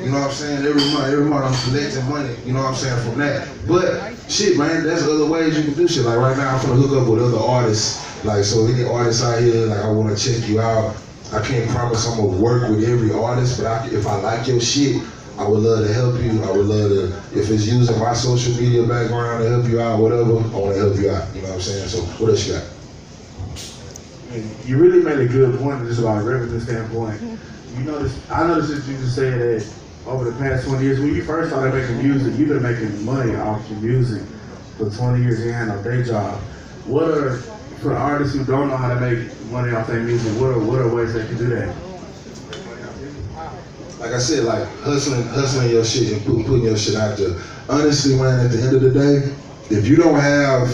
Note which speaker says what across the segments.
Speaker 1: You know what I'm saying? Every month I'm collecting money, you know what I'm saying, from that. But shit, man, there's other ways you can do shit. Like right now I'm finna hook up with other artists. Like, so any artists out here, like, I wanna check you out. I can't promise I'm gonna work with every artist, but if I like your shit, I would love to help you. I would love to, if it's using my social media background to help you out, whatever, I wanna help you out. You know what I'm saying? So what else you got?
Speaker 2: You really made a good point just about a revenue standpoint. I noticed that you just said that over the past 20 years, when you first started making music, you've been making money off your music for 20 years. You had no day job. What are, for artists who don't know how to make money off their music, what are ways they can do that?
Speaker 1: Like I said, like hustling your shit and putting your shit out there. Honestly, man, at the end of the day, if you don't have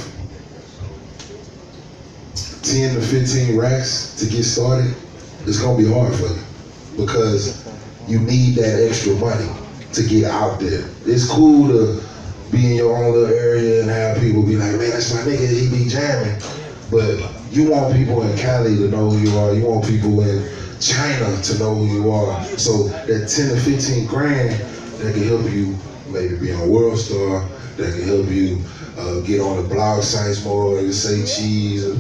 Speaker 1: 10 to 15 racks to get started, it's gonna be hard for you because you need that extra money to get out there. It's cool to be in your own little area and have people be like, man, that's my nigga, he be jamming. But you want people in Cali to know who you are. You want people in China to know who you are. So that 10 to 15 grand that can help you maybe be on World Star, that can help you get on the blog sites more, and say cheese, or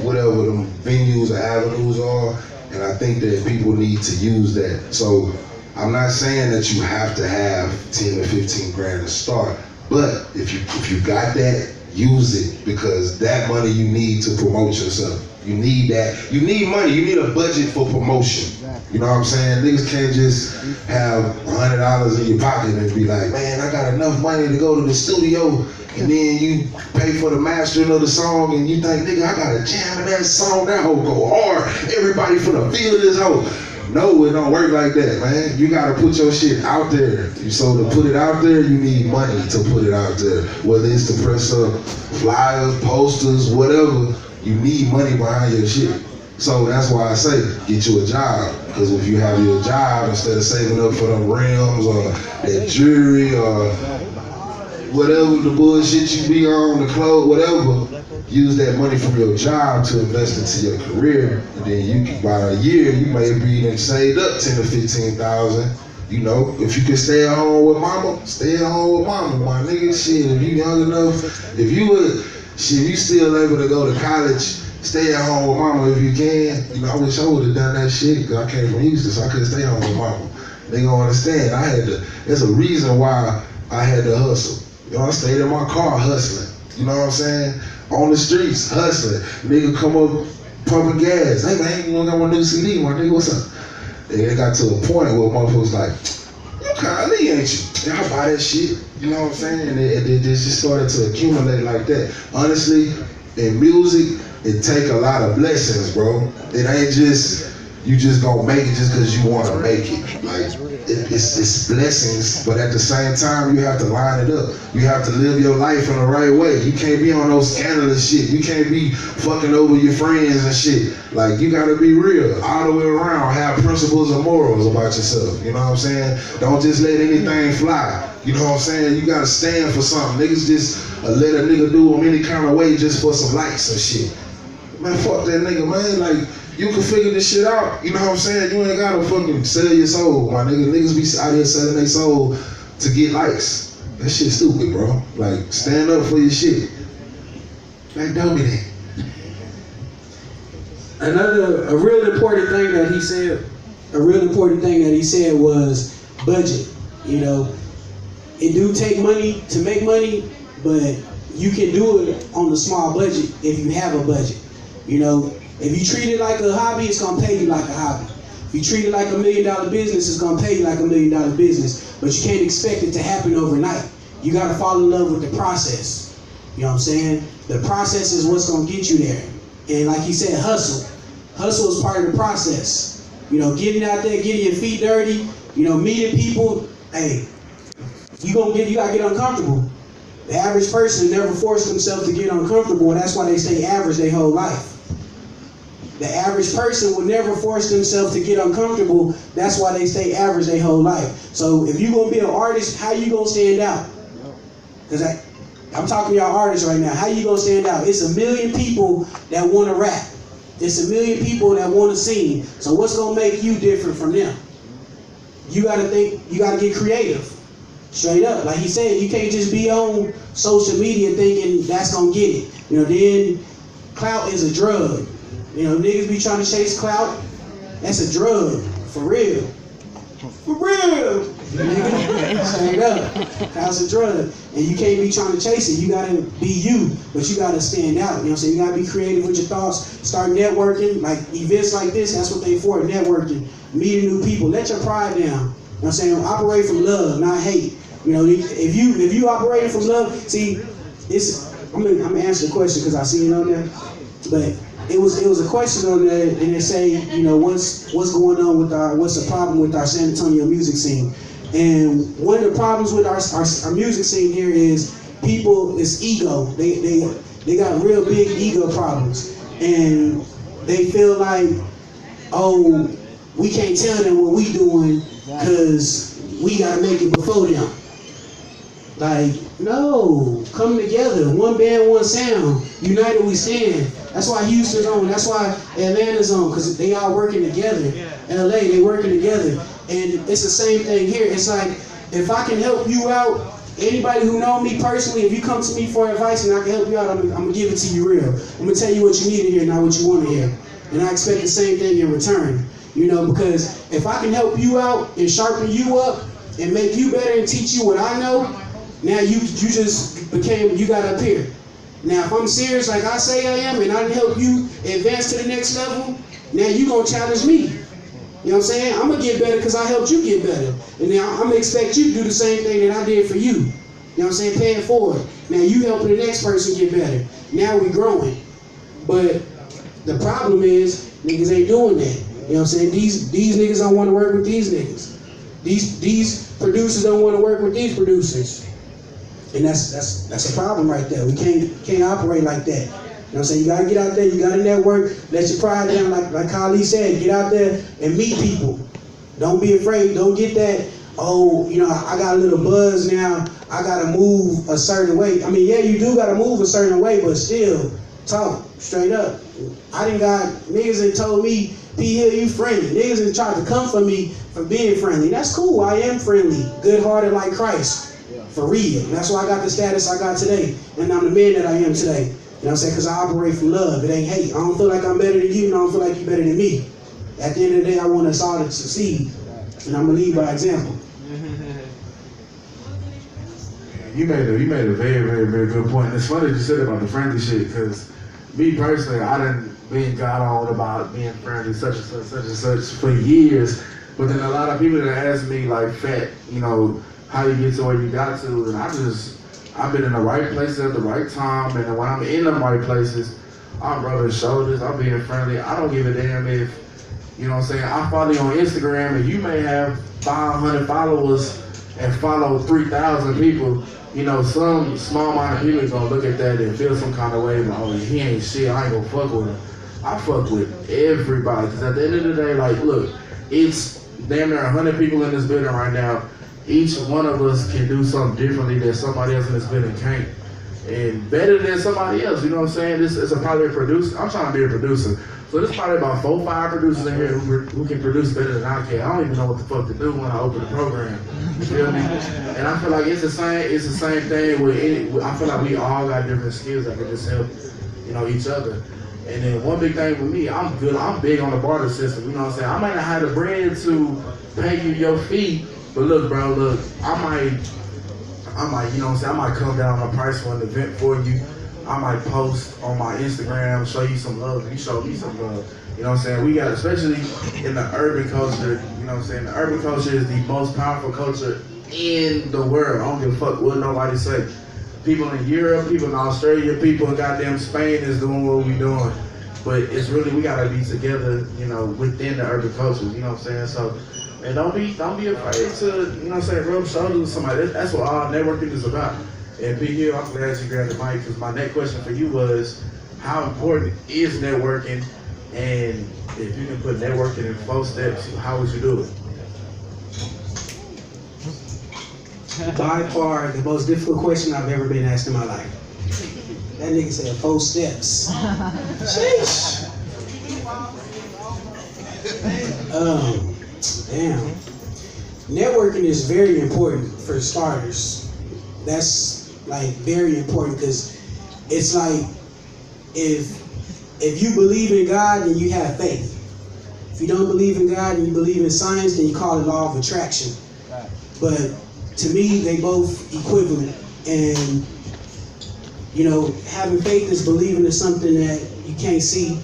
Speaker 1: whatever the venues or avenues are. And I think that people need to use that. So I'm not saying that you have to have 10 to 15 grand to start, but if you got that, use it, because that money you need to promote yourself. You need that. You need money. You need a budget for promotion. You know what I'm saying? Niggas can't just have $100 in your pocket and be like, man, I got enough money to go to the studio, and then you pay for the mastering of the song, and you think, nigga, I gotta jam in that song, that hoe go hard. Everybody finna feel this hoe. No, it don't work like that, man. You gotta put your shit out there. So to put it out there, you need money to put it out there. Whether it's to press up flyers, posters, whatever, you need money behind your shit. So that's why I say, get you a job. Because if you have your job, instead of saving up for them rims or that jewelry or whatever the bullshit you be on, the clothes, whatever, use that money from your job to invest into your career. And then you can, by a year, you may be saved up 10 to 15,000. You know, if you can stay at home with mama, stay at home with mama, my nigga. Shit, if you young enough, if you still able to go to college, stay at home with mama if you can. You know, I wish I would have done that shit, because I came from Houston, so I couldn't stay home with mama. They gonna understand. There's a reason why I had to hustle. You know, I stayed in my car hustling. You know what I'm saying? On the streets, hustling. Nigga come up pumping gas. Hey man, you got my new CD, my nigga, what's up? And it got to a point where motherfuckers like, you Kylie, ain't you? Y'all buy that shit. You know what I'm saying? And it just started to accumulate like that. Honestly, in music, it take a lot of blessings, bro. It ain't just, you just gonna make it just because you wanna make it. Like, it's blessings, but at the same time, you have to line it up. You have to live your life in the right way. You can't be on those scandalous shit. You can't be fucking over your friends and shit. Like, you gotta be real, all the way around. Have principles and morals about yourself. You know what I'm saying? Don't just let anything fly. You know what I'm saying? You gotta stand for something. Niggas just let a nigga do them any kind of way just for some likes and shit. Man, fuck that nigga, man. Like, you can figure this shit out. You know what I'm saying? You ain't gotta fucking sell your soul, my nigga. Niggas be out here selling their soul to get likes. That shit stupid, bro. Like, stand up for your shit. Like, don't be that.
Speaker 3: A real important thing that he said was budget. You know, it do take money to make money, but you can do it on a small budget if you have a budget. You know, if you treat it like a hobby, it's gonna pay you like a hobby. If you treat it like $1 million business, it's gonna pay you like $1 million business. But you can't expect it to happen overnight. You gotta fall in love with the process. You know what I'm saying? The process is what's gonna get you there. And like he said, hustle. Hustle is part of the process. You know, getting out there, getting your feet dirty, you know, meeting people. Hey, you gotta get uncomfortable. The average person never forced themselves to get uncomfortable, and that's why they stay average their whole life. The average person would never force themselves to get uncomfortable. That's why they stay average their whole life. So if you're gonna be an artist, how you gonna stand out? Because I'm talking to y'all artists right now. How you gonna stand out? It's 1 million people that want to rap. It's 1 million people that want to sing. So what's gonna make you different from them? you gotta think, you gotta get creative. Straight up. Like he said, you can't just be on social media thinking that's gonna get it. You know, then clout is a drug. You know, niggas be trying to chase clout. That's a drug. For real. For real. Nigga. Straight up. Clout's a drug. And you can't be trying to chase it. You gotta be you, but you gotta stand out. You know what I'm saying? You gotta be creative with your thoughts. Start networking. Like events like this, that's what they for, networking. Meeting new people. Let your pride down. You know what I'm saying? Operate from love, not hate. You know, if you operating from love, see, I'm gonna answer the question because I see it on there. But it was a question on there, and it say, you know, what's going on with what's the problem with our San Antonio music scene? And one of the problems with our music scene here is people is ego. They got real big ego problems, and they feel like, oh, we can't tell them what we doing because we gotta make it before them. Like, no, come together, one band, one sound, united we stand. That's why Houston's on, that's why Atlanta's on, because they all working together. LA, they working together. And it's the same thing here. It's like, if I can help you out, anybody who know me personally, if you come to me for advice and I can help you out, I'm gonna give it to you real. I'm gonna tell you what you need to hear, not what you want to hear. And I expect the same thing in return. You know, because if I can help you out and sharpen you up and make you better and teach you what I know, now you just became, you got up here. Now if I'm serious like I say I am and I can help you advance to the next level, now you gonna challenge me. You know what I'm saying? I'm gonna get better because I helped you get better. And now I'm gonna expect you to do the same thing that I did for you. You know what I'm saying? Pay it forward. Now you helping the next person get better. Now we growing. But the problem is niggas ain't doing that. You know what I'm saying? These niggas don't want to work with these niggas. These producers don't want to work with these producers. And that's a problem right there. We can't operate like that. You know what I'm saying? You gotta get out there, you gotta network, let your pride down, like Khalid said, get out there and meet people. Don't be afraid, don't get that, oh, you know, I got a little buzz now, I gotta move a certain way. I mean, yeah, you do gotta move a certain way, but still, talk straight up. I done got niggas that told me, P Hill, you friendly. Niggas that tried to come for me for being friendly. That's cool, I am friendly, good-hearted like Christ. For real. That's why I got the status I got today. And I'm the man that I am today. You know what I'm saying? Because I operate from love. It ain't hate. I don't feel like I'm better than you, and I don't feel like you're better than me. At the end of the day, I want us all to succeed. And I'm going to lead by example.
Speaker 2: You made a very, very, very good point. And it's funny that you said about the friendly shit, because me personally, I done been got on about being friendly, such and such, such and such for years. But then a lot of people that ask me, like, Fat, you know, how you get to where you got to, and I've been in the right places at the right time, and when I'm in the right places, I'm rubbing shoulders, I'm being friendly. I don't give a damn if, you know what I'm saying, I follow you on Instagram and you may have 500 followers and follow 3,000 people. You know, some small-minded people is gonna look at that and feel some kind of way, like, oh, he ain't shit, I ain't gonna fuck with him. I fuck with everybody, because at the end of the day, like, look, it's damn near 100 people in this building right now. Each one of us can do something differently that somebody else in this building can't. And better than somebody else, you know what I'm saying? This is probably a producer. I'm trying to be a producer. So there's probably about 4 or 5 producers in here who can produce better than I can. I don't even know what the fuck to do when I open the program. You feel me? And I feel like it's the same thing with I feel like we all got different skills that can just help, you know, each other. And then one big thing with me, I'm big on the barter system, you know what I'm saying? I might not have the bread to pay you your fee, but look, bro, look, I might, you know what I'm saying, I might come down on my price for an event for you. I might post on my Instagram, show you some love, you show me some love. You know what I'm saying? We got, especially in the urban culture, you know what I'm saying? The urban culture is the most powerful culture in the world. I don't give a fuck what nobody say. People in Europe, people in Australia, people in goddamn Spain is doing what we doing. But it's really, we gotta be together, you know, within the urban culture, you know what I'm saying? So, and don't be afraid to, you know what I'm saying, rub shoulders with somebody. That's what all networking is about. And P. Hill, I'm glad you grabbed the mic, because my next question for you was, how important is networking? And if you can put networking in 4 steps, how would you do it?
Speaker 3: By far, the most difficult question I've ever been asked in my life. That nigga said 4 steps. Sheesh. Damn. networking is very important for starters. That's like very important because it's like if you believe in God, then you have faith. If you don't believe in God and you believe in science, then you call it law of attraction. But to me, they both equivalent. And you know, having faith is believing in something that you can't see.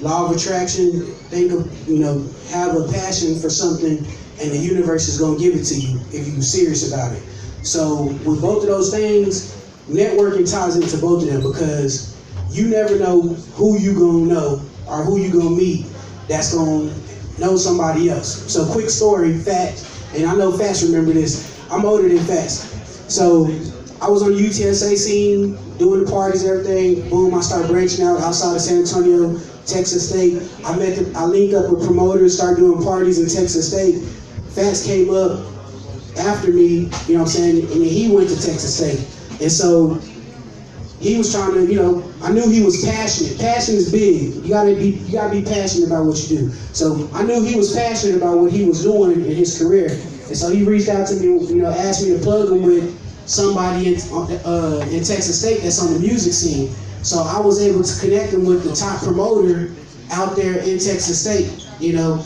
Speaker 3: Law of attraction, think of, you know, have a passion for something and the universe is going to give it to you if you're serious about it. So with both of those things, networking ties into both of them because you never know who you going to know or who you going to meet that's going to know somebody else. So quick story, Fats, and I know Fats remember this. I'm older than Fats. So I was on the UTSA scene, doing the parties, everything. Boom, I started branching out outside of San Antonio, Texas State. I linked up with promoters, started doing parties in Texas State. Fats came up after me, you know what I'm saying, and he went to Texas State. And so he was trying to, you know, I knew he was passionate. Passion is big. You gotta be passionate about what you do. So I knew he was passionate about what he was doing in his career. And so he reached out to me, you know, asked me to plug him with somebody in Texas State that's on the music scene. So I was able to connect him with the top promoter out there in Texas State, you know.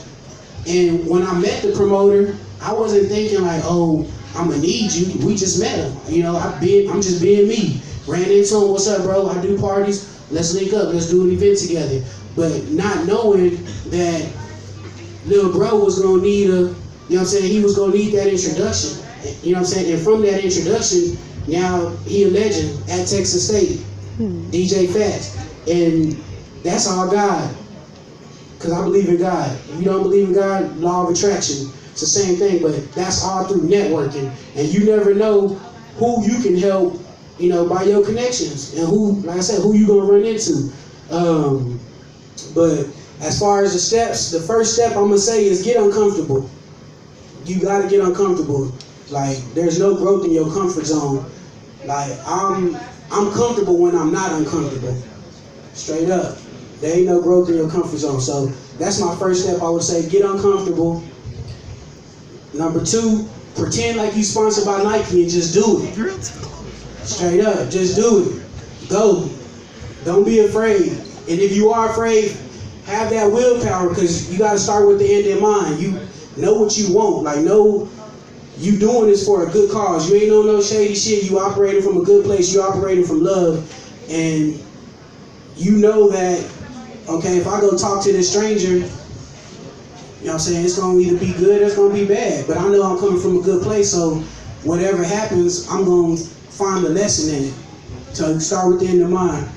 Speaker 3: And when I met the promoter, I wasn't thinking like, oh, I'm gonna need you. We just met him, you know. I'm just being me. Ran into him, what's up, bro? I do parties. Let's link up. Let's do an event together. But not knowing that little bro was gonna need you know what I'm saying? He was gonna need that introduction. You know what I'm saying? And from that introduction, now he a legend at Texas State, DJ Fats. And that's all God. Because I believe in God. If you don't believe in God, law of attraction. It's the same thing, but that's all through networking. And you never know who you can help, you know, by your connections. And who, like I said, who you gonna run into. But as far as the steps, the first step I'm gonna say is get uncomfortable. You gotta get uncomfortable. Like, there's no growth in your comfort zone. Like, I'm comfortable when I'm not uncomfortable. Straight up. There ain't no growth in your comfort zone. So that's my first step. I would say get uncomfortable. Number 2, pretend like you sponsored by Nike and just do it. Straight up, just do it. Go. Don't be afraid. And if you are afraid, have that willpower because you got to start with the end in mind. You know what you want. Like, know you doing this for a good cause. You ain't on no shady shit. You operating from a good place. You operating from love. And you know that, okay, if I go talk to this stranger, you know what I'm saying, it's going to either be good or it's going to be bad. But I know I'm coming from a good place, so whatever happens, I'm going to find a lesson in it. So start with the end in mind.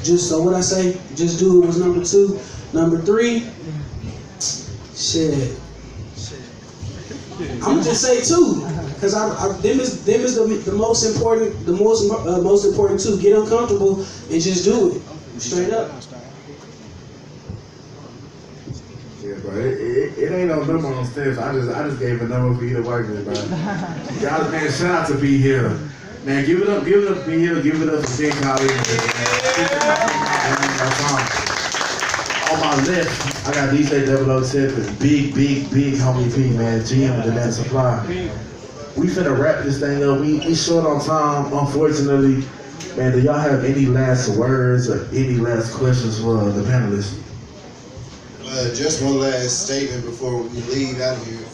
Speaker 3: Just so what I say, just do it was number 2. Number 3, shit. I'm gonna just say 2, because them is the most important, most important 2. Get uncomfortable and just do it, straight up.
Speaker 2: Yeah, bro. It ain't no number on steps. I just gave a number for you to work with, bro. Y'all, man, shout out to Be Here. Man, give it up, Be Here, give it up for Ken Collins. On my left, I got DJ 007, big homie P, man, GM of the Land Supply. We finna wrap this thing up. We short on time, unfortunately. Man, do y'all have any last words or any last questions for the panelists?
Speaker 4: Just one last statement before we leave out of here.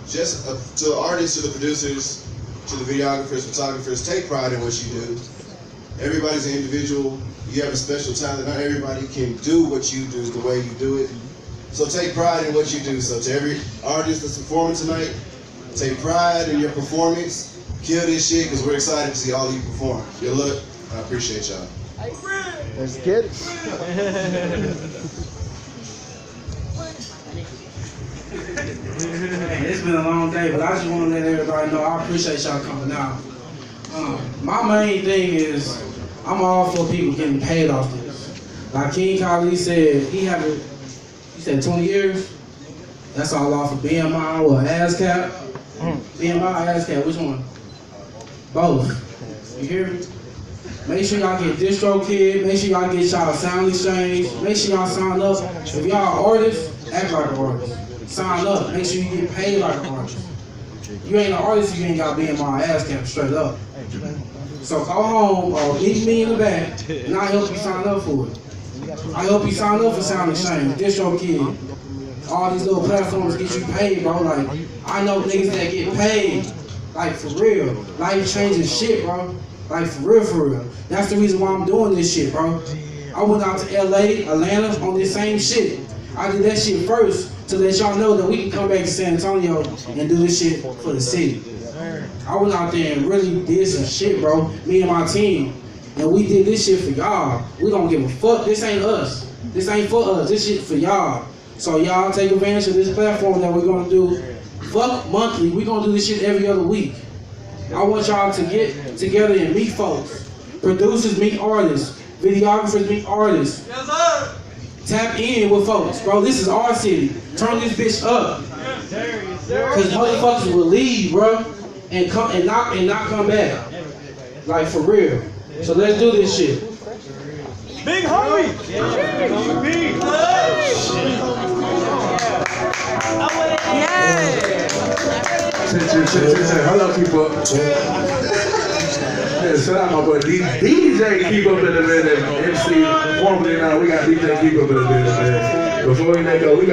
Speaker 4: Just to the artists, to the producers, to the videographers, photographers, take pride in what you do. Everybody's an individual. You have a special talent. Not everybody can do what you do the way you do it. So take pride in what you do. So to every artist that's performing tonight, take pride in your performance. Kill this shit because we're excited to see all of you perform. Good luck. I appreciate y'all.
Speaker 5: Let's get it.
Speaker 3: Man, it's been a long day, but I just want to let everybody know I appreciate y'all coming out. My main thing is I'm all for people getting paid off this. Like King Kali said, he said 20 years. That's all off of BMI or ASCAP. BMI or ASCAP, which one? Both. You hear me? Make sure y'all get DistroKid. Make sure y'all get y'all Sound Exchange. Make sure y'all sign up. If y'all artists, act like an artist. sign up. Make sure you get paid like an artist. You ain't an artist, you ain't got to be in my ass cap straight up. So go home or meet me in the back, and I'll help you sign up for it. I help you sign up for Sound Exchange. This your kid. All these little platforms get you paid, bro. Like, I know niggas that get paid. Like, for real. Life-changing shit, bro. Like, for real, for real. That's the reason why I'm doing this shit, bro. I went out to LA, Atlanta on this same shit. I did that shit first to let y'all know that we can come back to San Antonio and do this shit for the city. I went out there and really did some shit, bro. Me and my team. And we did this shit for y'all. We don't give a fuck. This ain't us. This ain't for us. This shit for y'all. So y'all take advantage of this platform that we're gonna do. Fuck monthly. We're gonna do this shit every other week. I want y'all to get together and meet folks. Producers meet artists. Videographers meet artists.
Speaker 6: Yes, sir.
Speaker 3: Tap in with folks, bro. This is our city. Turn this bitch up. Cause motherfuckers will leave, bro, and come and not come back. Like, for real. So let's do this shit.
Speaker 6: Big homie. Big.
Speaker 2: Hold up, keep up. Yeah, shout out my boy DJ Keep Up in the Minute. MC, formerly now we got DJ Keep Up in the Minute, man. Before we let go, we got